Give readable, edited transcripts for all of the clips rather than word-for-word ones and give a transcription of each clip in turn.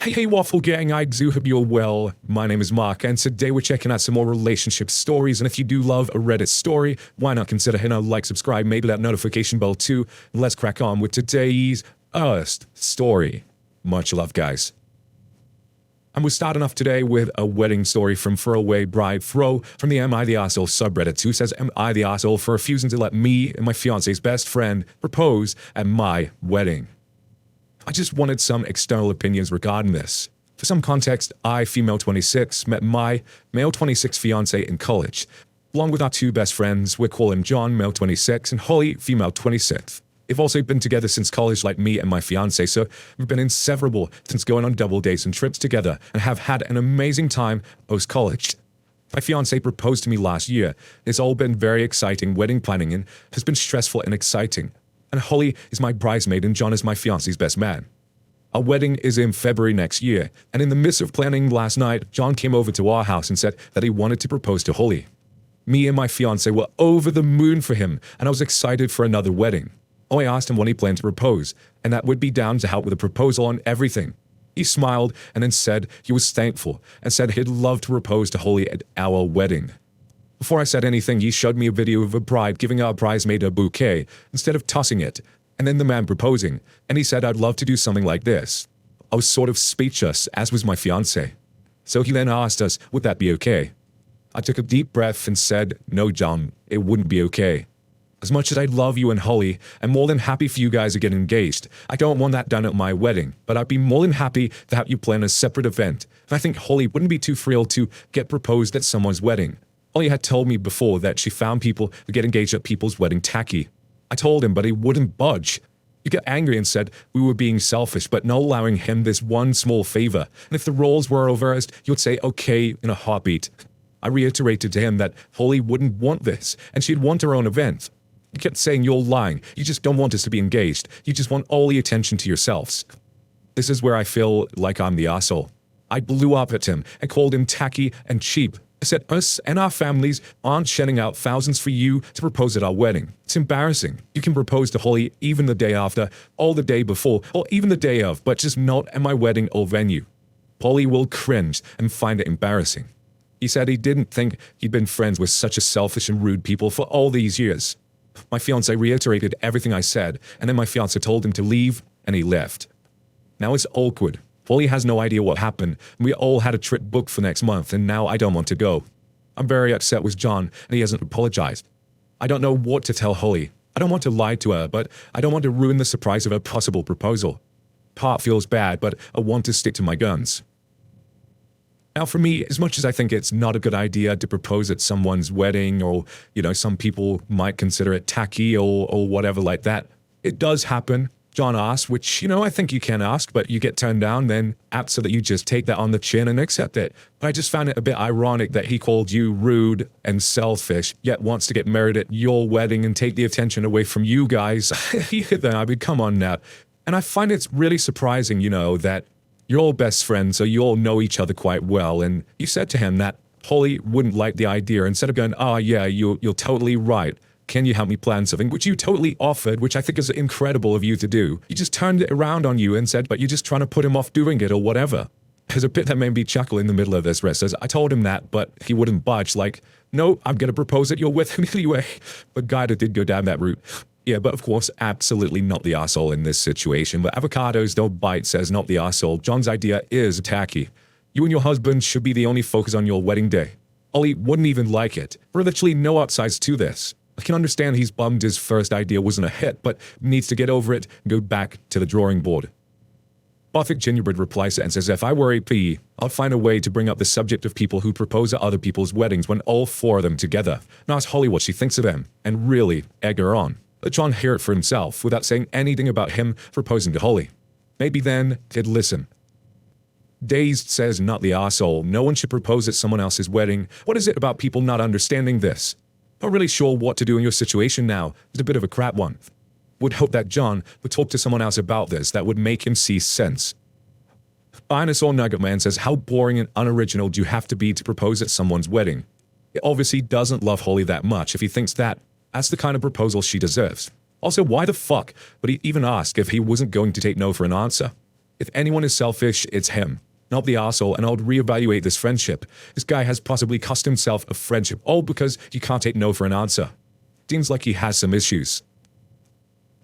Hey, Waffle Gang, I do hope you're well. My name is Mark, and today we're checking out some more relationship stories. And if you do love a Reddit story, why not consider hitting a like, subscribe, maybe that notification bell too. And let's crack on with today's first story. Much love, guys. And we're starting off today with a wedding story from Throwaway Bride Throw from the Am I the Arsehole subreddit, who says, Am I the arsehole for refusing to let me and my fiance's best friend propose at my wedding? I just wanted some external opinions regarding this. For some context, I, female 26, met my male 26 fiance in college. Along with our two best friends, we're calling John, male 26, and Holly, female 26. They've also been together since college like me and my fiance, so we've been inseparable since going on double dates and trips together and have had an amazing time post-college. My fiance proposed to me last year. It's all been very exciting wedding planning and has been stressful and exciting. And Holly is my bridesmaid and John is my fiance's best man. Our wedding is in February next year, and in the midst of planning last night, John came over to our house and said that he wanted to propose to Holly. Me and my fiance were over the moon for him, and I was excited for another wedding. I asked him when he planned to propose, and that would be down to help with the proposal and everything. He smiled and then said he was thankful and said he'd love to propose to Holly at our wedding. Before I said anything, he showed me a video of a bride giving our bridesmaid a bouquet instead of tossing it, and then the man proposing, and he said I'd love to do something like this. I was sort of speechless, as was my fiance. So he then asked us, would that be okay? I took a deep breath and said, no, John, it wouldn't be okay. As much as I love you and Holly, I'm more than happy for you guys to get engaged. I don't want that done at my wedding, but I'd be more than happy to have you plan a separate event. And I think Holly wouldn't be too thrilled to get proposed at someone's wedding. Holly had told me before that she found people who get engaged at people's wedding tacky. I told him, but he wouldn't budge. He got angry and said we were being selfish, but not allowing him this one small favor. And if the roles were reversed, he would say okay in a heartbeat. I reiterated to him that Holly wouldn't want this, and she'd want her own event. He kept saying, you're lying. You just don't want us to be engaged. You just want all the attention to yourselves. This is where I feel like I'm the asshole. I blew up at him and called him tacky and cheap. I said us and our families aren't shelling out thousands for you to propose at our wedding. It's embarrassing. You can propose to Holly even the day after, or the day before, or even the day of, but just not at my wedding or venue. Holly will cringe and find it embarrassing. He said he didn't think he'd been friends with such a selfish and rude people for all these years. My fiancé reiterated everything I said, and then my fiancé told him to leave, and he left. Now it's awkward. Holly has no idea what happened. We all had a trip booked for next month, and now I don't want to go. I'm very upset with John, and he hasn't apologized. I don't know what to tell Holly. I don't want to lie to her, but I don't want to ruin the surprise of a possible proposal. Part feels bad, but I want to stick to my guns. Now, for me, as much as I think it's not a good idea to propose at someone's wedding, or, some people might consider it tacky or whatever like that, it does happen. John asked, which, I think you can ask, but you get turned down, then so that you just take that on the chin and accept it. But I just found it a bit ironic that he called you rude and selfish, yet wants to get married at your wedding and take the attention away from you guys. Come on now. And I find it's really surprising, that you're all best friends, so you all know each other quite well, and you said to him that Holly wouldn't like the idea. Instead of going, oh yeah, you're totally right. Can you help me plan something? Which you totally offered, which I think is incredible of you to do. You just turned it around on you and said, but you're just trying to put him off doing it or whatever. There's a bit that made me chuckle in the middle of this rest. Says, I told him that, but he wouldn't budge. Like, no, I'm going to propose it. You're with him anyway. But guy that did go down that route. Yeah, but of course, absolutely not the arsehole in this situation. But avocados don't bite says not the arsehole. John's idea is tacky. You and your husband should be the only focus on your wedding day. Ollie wouldn't even like it. There are literally no upsides to this. I can understand he's bummed his first idea wasn't a hit, but needs to get over it and go back to the drawing board. Buffett Gingerbread replies and says, if I were AP, I'll find a way to bring up the subject of people who propose at other people's weddings when all four of them together, and ask Holly what she thinks of them, and really egg her on. Let John hear it for himself without saying anything about him proposing to Holly. Maybe then he'd listen. Dazed says, not the arsehole. No one should propose at someone else's wedding. What is it about people not understanding this? Not really sure what to do in your situation now. It's a bit of a crap one. Would hope that John would talk to someone else about this that would make him see sense. Dinosaur Nugget Man says, how boring and unoriginal do you have to be to propose at someone's wedding? He obviously doesn't love Holly that much if he thinks that's the kind of proposal she deserves. Also, why the fuck would he even ask if he wasn't going to take no for an answer? If anyone is selfish, it's him. Not the arsehole, and I'll reevaluate this friendship. This guy has possibly cost himself a friendship, all because you can't take no for an answer. Seems like he has some issues.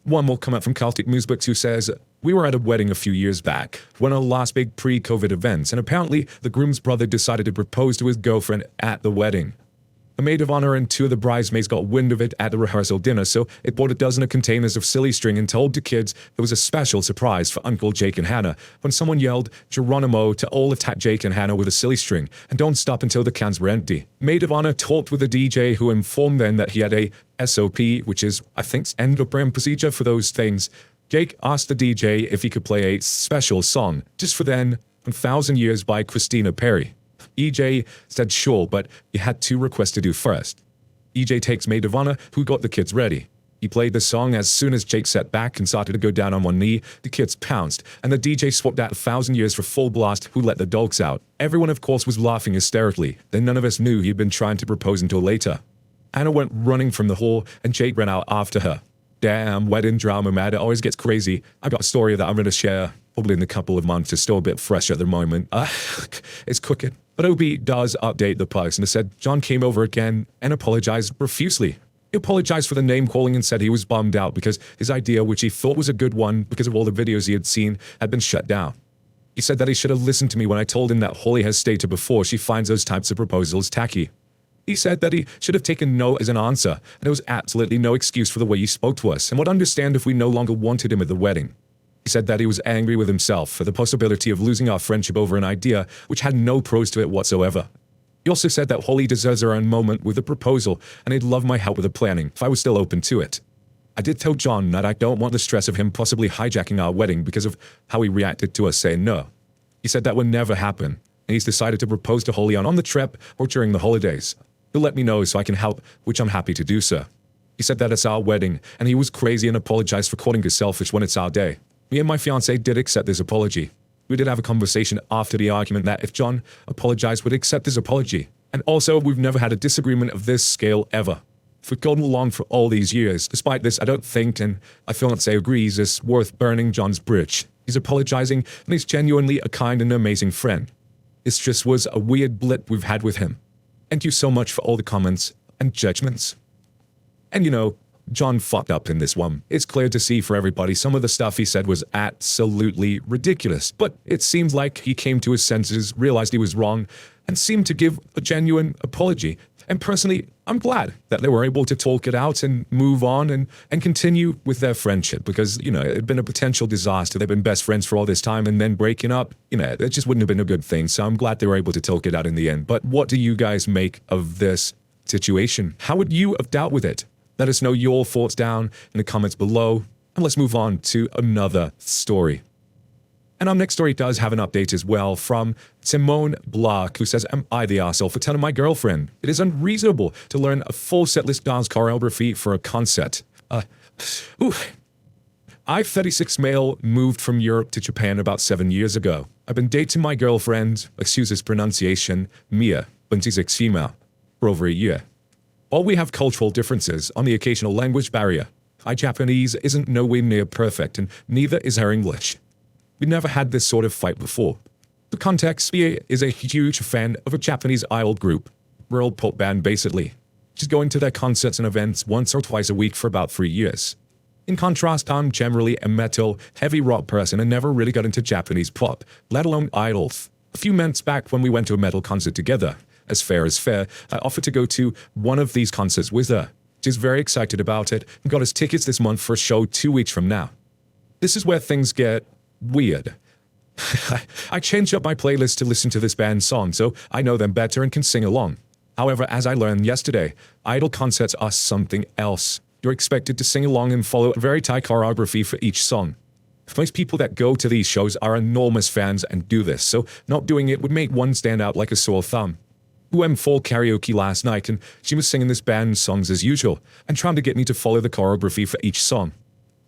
One more comment from Celtic Musebooks who says, we were at a wedding a few years back, one of the last big pre-COVID events, and apparently the groom's brother decided to propose to his girlfriend at the wedding. A maid of honor and two of the bridesmaids got wind of it at the rehearsal dinner, so it bought a dozen of containers of silly string and told the kids there was a special surprise for Uncle Jake and Hannah when someone yelled Geronimo to all attack Jake and Hannah with a silly string and don't stop until the cans were empty. Maid of honor talked with the DJ who informed them that he had a SOP, which is, I think, endocrine procedure for those things. Jake asked the DJ if he could play a special song, just for then, 1,000 Years by Christina Perri. EJ said sure, but he had two requests to do first. EJ takes maid of honor, who got the kids ready. He played the song. As soon as Jake sat back and started to go down on one knee, the kids pounced, and the DJ swapped out 1,000 Years for full blast, who let the dogs out. Everyone, of course, was laughing hysterically. Then none of us knew he'd been trying to propose until later. Anna went running from the hall, and Jake ran out after her. Damn, wedding drama, man, it always gets crazy. I got a story that I'm going to share, probably in a couple of months. It's still a bit fresh at the moment. It's cooking. But OB does update the post and said John came over again and apologized profusely. He apologized for the name calling and said he was bummed out because his idea, which he thought was a good one because of all the videos he had seen, had been shut down. He said that he should have listened to me when I told him that Holly has stated before she finds those types of proposals tacky. He said that he should have taken no as an answer, and there was absolutely no excuse for the way he spoke to us, and would understand if we no longer wanted him at the wedding. He said that he was angry with himself for the possibility of losing our friendship over an idea which had no pros to it whatsoever. He also said that Holly deserves her own moment with the proposal, and he'd love my help with the planning if I was still open to it. I did tell John that I don't want the stress of him possibly hijacking our wedding because of how he reacted to us saying no. He said that would never happen, and he's decided to propose to Holly on the trip or during the holidays. He'll let me know so I can help, which I'm happy to do so. He said that it's our wedding, and he was crazy and apologized for calling us selfish when it's our day. Me and my fiancé did accept this apology. We did have a conversation after the argument that if John apologized, we'd accept his apology. And also, we've never had a disagreement of this scale ever. If we've gone along for all these years, despite this, I don't think, and my fiancé agrees, it's worth burning John's bridge. He's apologizing, and he's genuinely a kind and amazing friend. This just was a weird blip we've had with him. Thank you so much for all the comments and judgments. And you know, John fucked up in this one. It's clear to see for everybody some of the stuff he said was absolutely ridiculous, but it seemed like he came to his senses, realized he was wrong, and seemed to give a genuine apology. And personally, I'm glad that they were able to talk it out and move on and continue with their friendship because, you know, it had been a potential disaster. They've been best friends for all this time and then breaking up, you know, it just wouldn't have been a good thing. So I'm glad they were able to talk it out in the end. But what do you guys make of this situation? How would you have dealt with it? Let us know your thoughts down in the comments below, and let's move on to another story. And our next story does have an update as well from Simone Block, who says, am I the arsehole for telling my girlfriend it is unreasonable to learn a full setlist dance choreography for a concert? I, 36 male, moved from Europe to Japan about 7 years ago. I've been dating my girlfriend, excuse his pronunciation, Mia, 26 female, for over a year. While we have cultural differences on the occasional language barrier, my Japanese isn't nowhere near perfect, and neither is her English. We never had this sort of fight before. The context, Mia is a huge fan of a Japanese idol group, world pop band basically. She's going to their concerts and events once or twice a week for about 3 years. In contrast, I'm generally a metal, heavy rock person and never really got into Japanese pop, let alone idols. A few months back when we went to a metal concert together, as fair, I offered to go to one of these concerts with her. She's very excited about it and got us tickets this month for a show 2 weeks from now. This is where things get weird. I changed up my playlist to listen to this band's song so I know them better and can sing along. However, as I learned yesterday, idol concerts are something else. You're expected to sing along and follow a very tight choreography for each song. Most people that go to these shows are enormous fans and do this, so not doing it would make one stand out like a sore thumb. We went full karaoke last night and she was singing this band's songs as usual and trying to get me to follow the choreography for each song.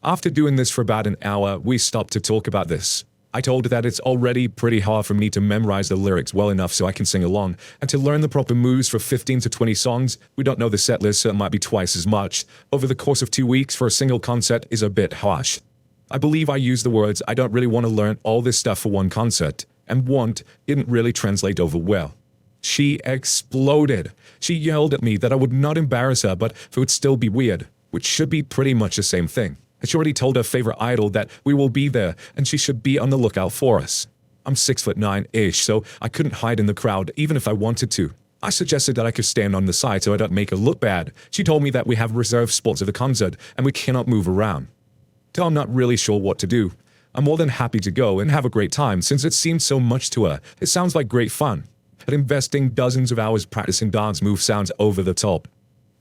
After doing this for about an hour, we stopped to talk about this. I told her that it's already pretty hard for me to memorize the lyrics well enough so I can sing along, and to learn the proper moves for 15 to 20 songs, we don't know the set list so it might be twice as much. Over the course of 2 weeks for a single concert is a bit harsh. I believe I used the words, I don't really want to learn all this stuff for one concert, and want didn't really translate over well. She exploded. She yelled at me that I would not embarrass her, but it would still be weird, which should be pretty much the same thing. She already told her favorite idol that we will be there, and she should be on the lookout for us. I'm 6'9"-ish, so I couldn't hide in the crowd even if I wanted to. I suggested that I could stand on the side so I don't make her look bad. She told me that we have reserved spots at the concert and we cannot move around. So I'm not really sure what to do. I'm more than happy to go and have a great time since it seemed so much to her. It sounds like great fun. But investing dozens of hours practicing dance moves sounds over the top.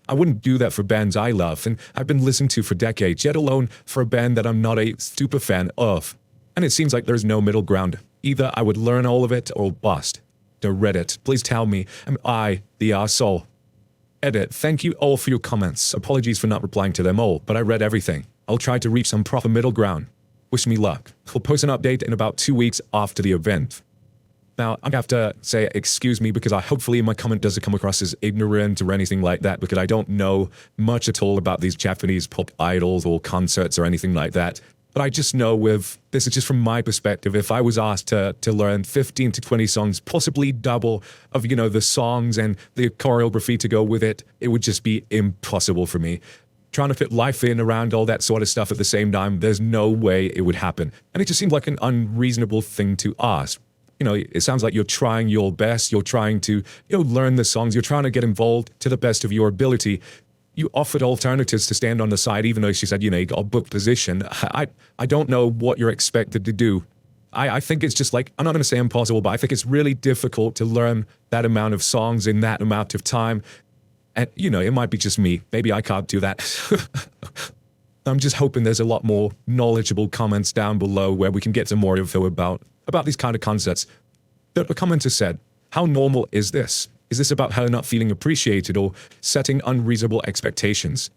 I wouldn't do that for bands I love and I've been listening to for decades, yet alone for a band that I'm not a super fan of. And it seems like there's no middle ground. Either I would learn all of it or bust. To Reddit, please tell me, am I the arsehole? Edit, thank you all for your comments. Apologies for not replying to them all, but I read everything. I'll try to reach some proper middle ground. Wish me luck. We'll post an update in about 2 weeks after the event. Now, I have to say excuse me because hopefully my comment doesn't come across as ignorant or anything like that because I don't know much at all about these Japanese pop idols or concerts or anything like that. But I just know this is just from my perspective, if I was asked to learn 15 to 20 songs, possibly double of, the songs and the choreography to go with it, it would just be impossible for me. Trying to fit life in around all that sort of stuff at the same time, there's no way it would happen. And it just seemed like an unreasonable thing to ask. It sounds like you're trying your best, you're trying to, learn the songs, you're trying to get involved to the best of your ability. You offered alternatives to stand on the side, even though she said, you got a booked position. I don't know what you're expected to do. I think it's just like, I'm not going to say impossible, but I think it's really difficult to learn that amount of songs in that amount of time. And, it might be just me. Maybe I can't do that. I'm just hoping there's a lot more knowledgeable comments down below where we can get some more info about these kind of concepts. The commenter said, how normal is this? Is this about her not feeling appreciated or setting unreasonable expectations?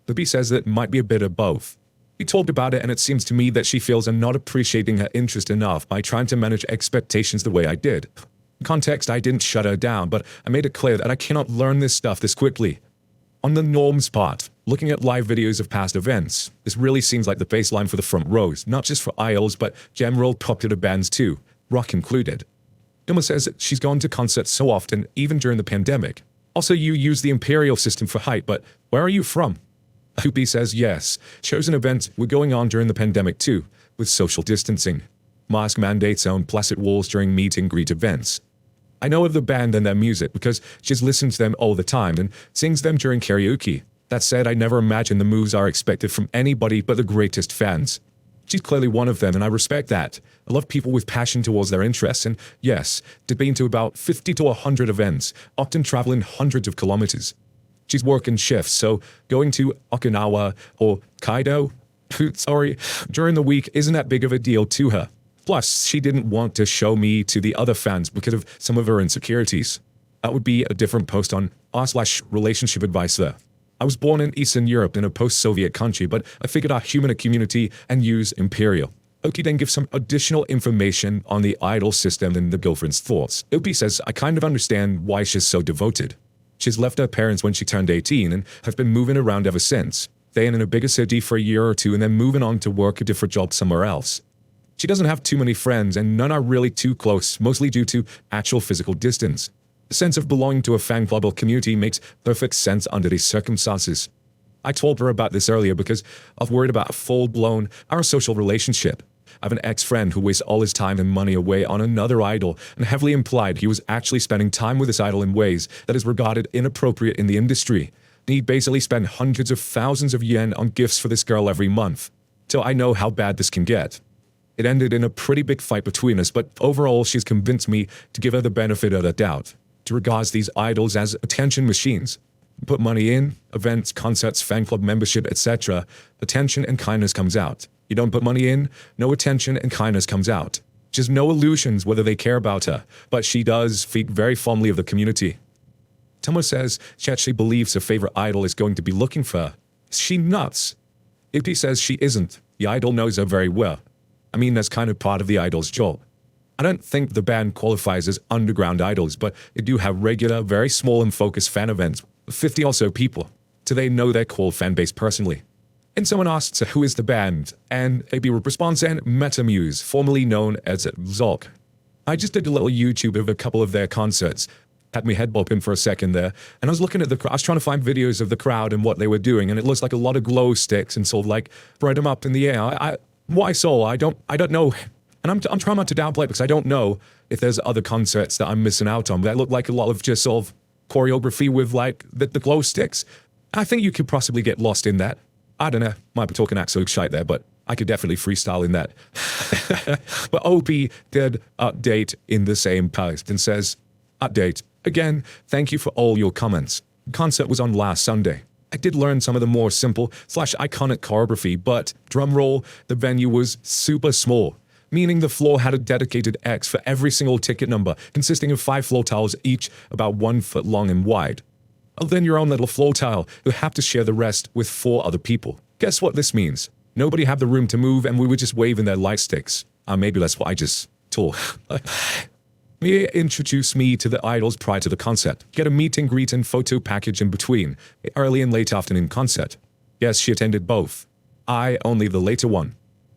The B says that it might be a bit of both. We talked about it and it seems to me that she feels I'm not appreciating her interest enough by trying to manage expectations the way I did. In context, I didn't shut her down, but I made it clear that I cannot learn this stuff this quickly. On the norms part, looking at live videos of past events, this really seems like the baseline for the front rows, not just for idols, but general popular bands too, rock included. Duma says that she's gone to concerts so often, even during the pandemic. Also, you use the Imperial system for height, but where are you from? Hoopy says yes, shows and events were going on during the pandemic too, with social distancing. Mask mandates on plastic walls during meet and greet events. I know of the band and their music because she's listened to them all the time and sings them during karaoke. That said, I never imagined the moves are expected from anybody but the greatest fans. She's clearly one of them, and I respect that. I love people with passion towards their interests, and yes, they've been to about 50 to 100 events, often traveling hundreds of kilometers. She's working shifts, so going to Okinawa or Kaido, during the week isn't that big of a deal to her. Plus, she didn't want to show me to the other fans because of some of her insecurities. That would be a different post on r/relationship advice there. I was born in Eastern Europe in a post-Soviet country, but I figured I'd human a community and use Imperial. Oki then gives some additional information on the idol system and the girlfriend's thoughts. Oki says, I kind of understand why she's so devoted. She's left her parents when she turned 18 and have been moving around ever since, staying in a bigger city for a year or two and then moving on to work a different job somewhere else. She doesn't have too many friends and none are really too close, mostly due to actual physical distance. The sense of belonging to a fan club or community makes perfect sense under these circumstances. I told her about this earlier because I was worried about a full-blown social relationship. I have an ex-friend who wastes all his time and money away on another idol and heavily implied he was actually spending time with this idol in ways that is regarded inappropriate in the industry. And he basically spent hundreds of thousands of yen on gifts for this girl every month. So I know how bad this can get. It ended in a pretty big fight between us, but overall she's convinced me to give her the benefit of the doubt. She regards these idols as attention machines. Put money in, events, concerts, fan club membership, etc. Attention and kindness comes out. You don't put money in, no attention and kindness comes out. Just no illusions whether they care about her, but she does speak very fondly of the community. Tomo says she actually believes her favorite idol is going to be looking for her. Is she nuts? Ippy says she isn't. The idol knows her very well. I mean, that's kind of part of the idol's job. I don't think the band qualifies as underground idols, but they do have regular, very small and focused fan events, 50 or so people, so they know their core fan base personally. And someone asked, so who is the band? And AB responds, and Metamuse, formerly known as Zolk. I just did a little YouTube of a couple of their concerts. Had me head bopping for a second there, and I was looking at the crowd. I was trying to find videos of the crowd and what they were doing, and it looks like a lot of glow sticks and sort of like spread them up in the air. What I saw, I don't know, and I'm trying not to downplay it because I don't know if there's other concerts that I'm missing out on. That look like a lot of just sort of choreography with like the glow sticks. I think you could possibly get lost in that. I don't know, might be talking absolute shite there, but I could definitely freestyle in that. But OP did update in the same post and says, update. Again, thank you for all your comments. The concert was on last Sunday. I did learn some of the more simple / iconic choreography, but drumroll, the venue was super small, meaning the floor had a dedicated X for every single ticket number, consisting of 5 floor tiles, each about 1 foot long and wide. Then your own little floor tile, you have to share the rest with 4 other people. Guess what this means? Nobody had the room to move, and we were just waving their light sticks. Maybe that's what I just taught. Mia introduced me to the idols prior to the concert. Get a meet and greet and photo package in between. Early and late afternoon concert. Yes, she attended both. I only the later one.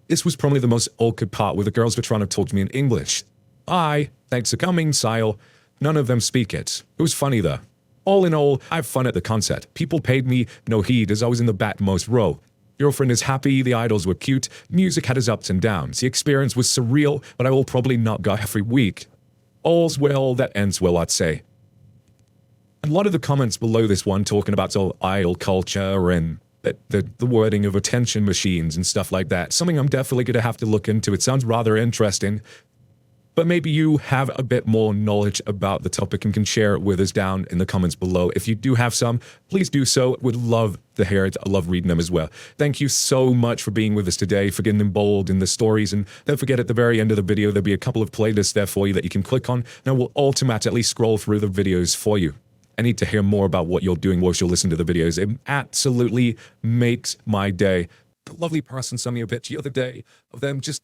This was probably the most awkward part where the girls were trying to talk to me in English. Thanks for coming, Sile. None of them speak it. It was funny though. All in all, I had fun at the concert. People paid me no heed as I was in the backmost row. Girlfriend is happy, the idols were cute, music had its ups and downs. The experience was surreal, but I will probably not go every week. All's well that ends well, I'd say. A lot of the comments below this one talking about idol culture and the wording of attention machines and stuff like that. Something I'm definitely going to have to look into. It sounds rather interesting. But maybe you have a bit more knowledge about the topic and can share it with us down in the comments below. If you do have some, please do so. Would love to hear it. I love reading them as well. Thank you so much for being with us today, for getting involved in the stories. And don't forget, at the very end of the video, there'll be a couple of playlists there for you that you can click on. And I will automatically scroll through the videos for you. I need to hear more about what you're doing whilst you're listening to the videos. It absolutely makes my day. The lovely person sent me a picture the other day of them just,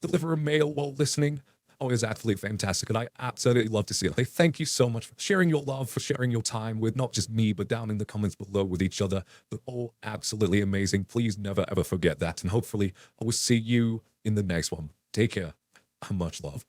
deliver a mail while listening. Oh, it was absolutely fantastic, and I absolutely love to see it. Thank you so much for sharing your love, for sharing your time with not just me, but down in the comments below with each other. They're all absolutely amazing. Please never, ever forget that, and hopefully I will see you in the next one. Take care, and much love.